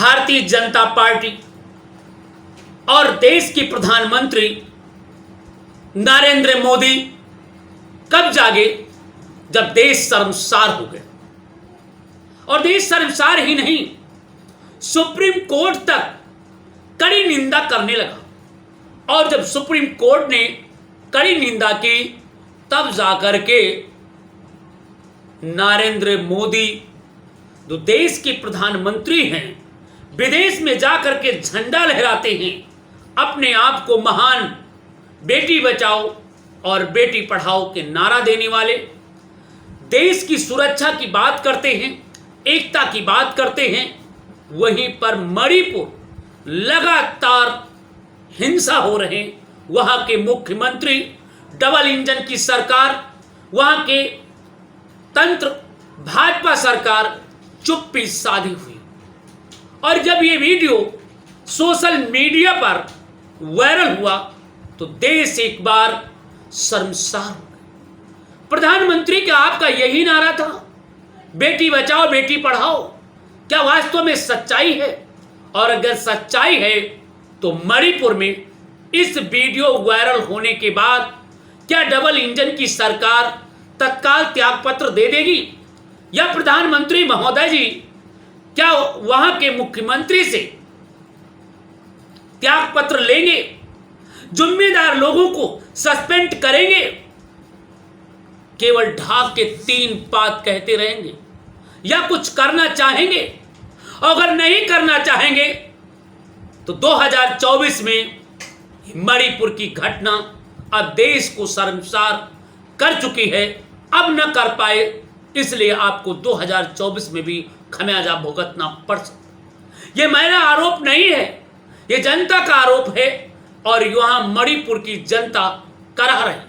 Bharatiya Janata party और देश की प्रधानमंत्री नरेंद्र मोदी कब जागे, जब देश शर्मसार हो गया। और देश शर्मसार ही नहीं, सुप्रीम कोर्ट तक कड़ी निंदा करने लगा। और जब सुप्रीम कोर्ट ने कड़ी निंदा की, तब जाकर के नरेंद्र मोदी जो देश के प्रधानमंत्री हैं, विदेश में जाकर के झंडा लहराते हैं, अपने आप को महान बेटी बचाओ और बेटी पढ़ाओ के नारा देने वाले, देश की सुरक्षा की बात करते हैं, एकता की बात करते हैं। वहीं पर मणिपुर लगातार हिंसा हो रहे, वहां के मुख्यमंत्री, डबल इंजन की सरकार, वहां के तंत्र, भाजपा सरकार चुप्पी साधी हुई। और जब ये वीडियो सोशल मीडिया पर वायरल हुआ तो देश एक बार शर्मसार हो गया। प्रधानमंत्री का आपका यही नारा था, बेटी बचाओ बेटी पढ़ाओ, क्या वास्तव में सच्चाई है? और अगर सच्चाई है तो मणिपुर में इस वीडियो वायरल होने के बाद क्या डबल इंजन की सरकार तत्काल त्यागपत्र दे देगी, या प्रधानमंत्री महोदय जी क्या वहां के मुख्यमंत्री से त्यागपत्र लेंगे, जिम्मेदार लोगों को सस्पेंड करेंगे, केवल ढाक के 3 बात कहते रहेंगे, या कुछ करना चाहेंगे? अगर नहीं करना चाहेंगे तो 2024 में मणिपुर की घटना अब देश को शर्मसार कर चुकी है। अब न कर पाए, इसलिए आपको 2024 में भी खमियाजा भुगतना पड़ सकता। यह मेरा आरोप नहीं है, यह जनता का आरोप है। और यहां मणिपुर की जनता करा रही,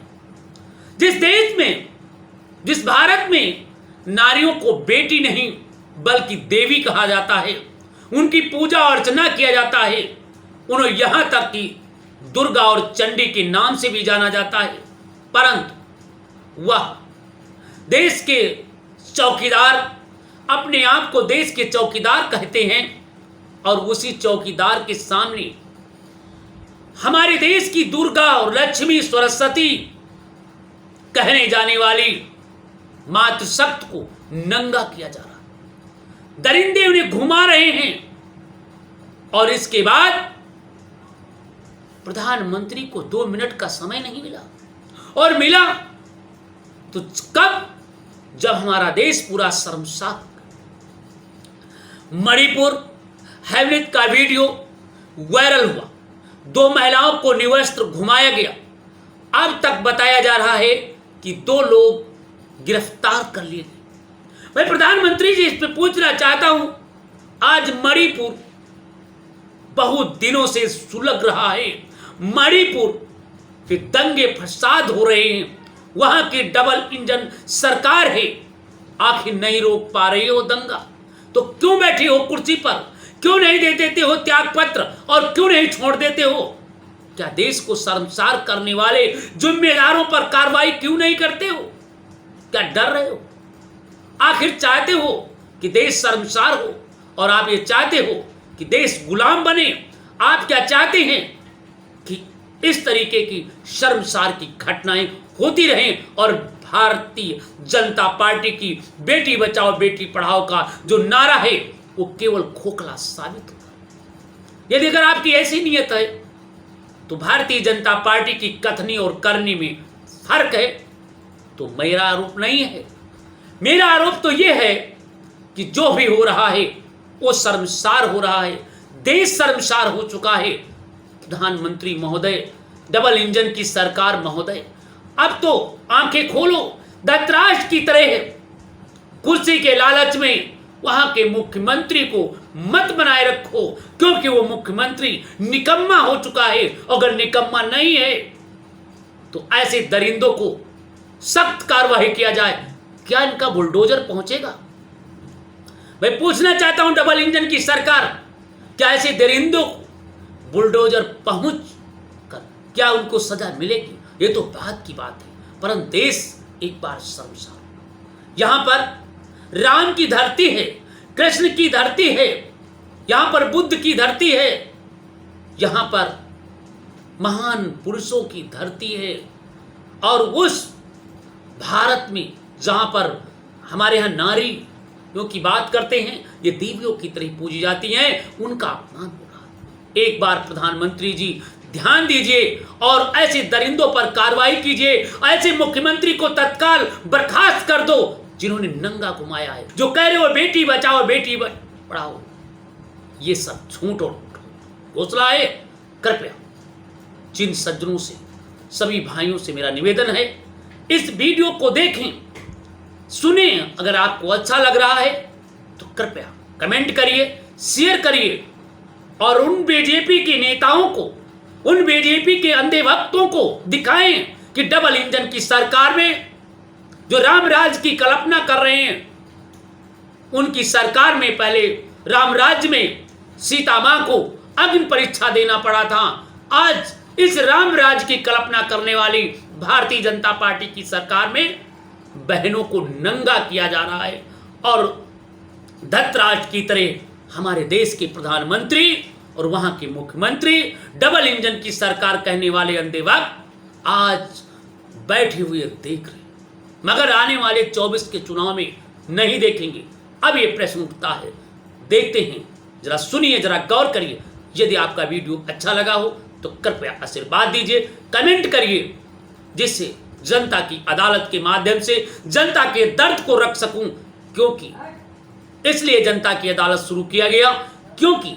जिस देश में, जिस भारत में नारियों को बेटी नहीं बल्कि देवी कहा जाता है, उनकी पूजा अर्चना किया जाता है, उन्हें यहां तक कि दुर्गा और चंडी के नाम से भी जाना जाता है, परंतु वह देश के चौकीदार अपने आप को देश के चौकीदार कहते हैं। और उसी चौकीदार के सामने हमारे देश की दुर्गा और लक्ष्मी, सरस्वती कहने जाने वाली मातृशक्ति को नंगा किया जा रहा है, दरिंदे उन्हें घुमा रहे हैं। और इसके बाद प्रधानमंत्री को 2 मिनट का समय नहीं मिला, और मिला तो कब, जब हमारा देश पूरा शर्मसार हो गया। मणिपुर हैवनित का वीडियो वायरल हुआ, 2 महिलाओं को निवस्त्र घुमाया गया। अब तक बताया जा रहा है कि 2 लोग गिरफ्तार कर लिए गए। मैं प्रधानमंत्री जी इस पे पूछना चाहता हूं, आज मणिपुर बहुत दिनों से सुलग रहा है, मणिपुर के दंगे फसाद हो रहे हैं, वहां की डबल इंजन सरकार है, आखिर नहीं रोक पा रही हो दंगा, तो क्यों बैठे हो कुर्सी पर? क्यों नहीं दे देते हो त्यागपत्र, और क्यों नहीं छोड़ देते हो? क्या देश को शर्मसार करने वाले जिम्मेदारों पर कार्रवाई क्यों नहीं करते हो? क्या डर रहे हो? आखिर चाहते हो कि देश शर्मसार हो, और आप ये चाहते हो कि देश गुलाम बने? आप क्या चाहते हैं कि इस तरीके की शर्मसार की घटनाएं होती रहें, और भारतीय जनता पार्टी की बेटी बचाओ बेटी पढ़ाओ का जो नारा है वो केवल खोखला साबित होगा? यदि अगर आपकी ऐसी नीयत है तो भारतीय जनता पार्टी की कथनी और करनी में फर्क है, तो मेरा आरोप नहीं है। मेरा आरोप तो यह है कि जो भी हो रहा है वो शर्मसार हो रहा है, देश शर्मसार हो चुका है। प्रधानमंत्री महोदय, डबल इंजन की सरकार महोदय, अब तो आंखें खोलो, धतराष्ट्र की तरह कुर्सी के लालच में वहां के मुख्यमंत्री को मत बनाए रखो, क्योंकि वो मुख्यमंत्री निकम्मा हो चुका है। अगर निकम्मा नहीं है तो ऐसे दरिंदों को सख्त कार्रवाई किया जाए। क्या इनका बुलडोजर पहुंचेगा? मैं पूछना चाहता हूं डबल इंजन की सरकार, क्या ऐसे दरिंदों को बुलडोजर पहुंच कर क्या उनको सजा मिलेगी? ये तो बात की बात है, परंतु देश एक बार शर्मसार। यहां पर राम की धरती है, कृष्ण की धरती है, यहां पर बुद्ध की धरती है, यहां पर महान पुरुषों की धरती है। और उस भारत में जहां पर हमारे यहाँ नारियों की बात करते हैं, ये देवियों की तरह पूजी जाती हैं, उनका अपमान हो रहा है। एक बार प्रधानमंत्री जी ध्यान दीजिए और ऐसे दरिंदों पर कार्रवाई कीजिए, ऐसे मुख्यमंत्री को तत्काल बर्खास्त कर दो जिन्होंने नंगा घुमाया है, जो कह रहे हो बेटी बचाओ बेटी पढ़ाओ। ये सब झूठ और घोषणा है। कृपया जिन सज्जनों से, सभी भाइयों से मेरा निवेदन है, इस वीडियो को देखें, सुने। अगर आपको अच्छा लग रहा है तो कृपया कमेंट करिए, शेयर करिए और उन बीजेपी के नेताओं को, उन बीजेपी के अंधे भक्तों को दिखाएं कि डबल इंजन की सरकार में जो राम राज की कल्पना कर रहे हैं, उनकी सरकार में पहले राम राज्य में सीता मां को अग्नि परीक्षा देना पड़ा था। आज इस राम राज की कल्पना करने वाली भारतीय जनता पार्टी की सरकार में बहनों को नंगा किया जा रहा है और धतराज की तरह हमारे देश के प्रधानमंत्री और वहां के मुख्यमंत्री डबल इंजन की सरकार कहने वाले अंधे भक्त आज बैठे हुए देख रहे, मगर आने वाले 24 के चुनाव में नहीं देखेंगे। अब ये प्रश्न उठता है, देखते हैं, जरा सुनिए, जरा गौर करिए। यदि आपका वीडियो अच्छा लगा हो तो कृपया आशीर्वाद दीजिए, कमेंट करिए, जिससे जनता की अदालत के माध्यम से जनता के दर्द को रख सकूं। क्योंकि इसलिए जनता की अदालत शुरू किया गया, क्योंकि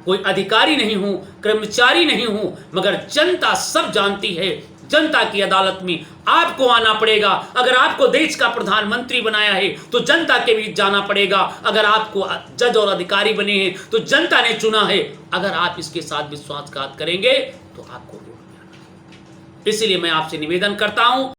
कोई अधिकारी नहीं हूं, कर्मचारी नहीं हूं, मगर जनता सब जानती है। जनता की अदालत में आपको आना पड़ेगा। अगर आपको देश का प्रधानमंत्री बनाया है तो जनता के बीच जाना पड़ेगा। अगर आपको जज और अधिकारी बने हैं तो जनता ने चुना है। अगर आप इसके साथ विश्वासघात करेंगे तो आपको रोड में आना है। इसलिए मैं आपसे निवेदन करता हूं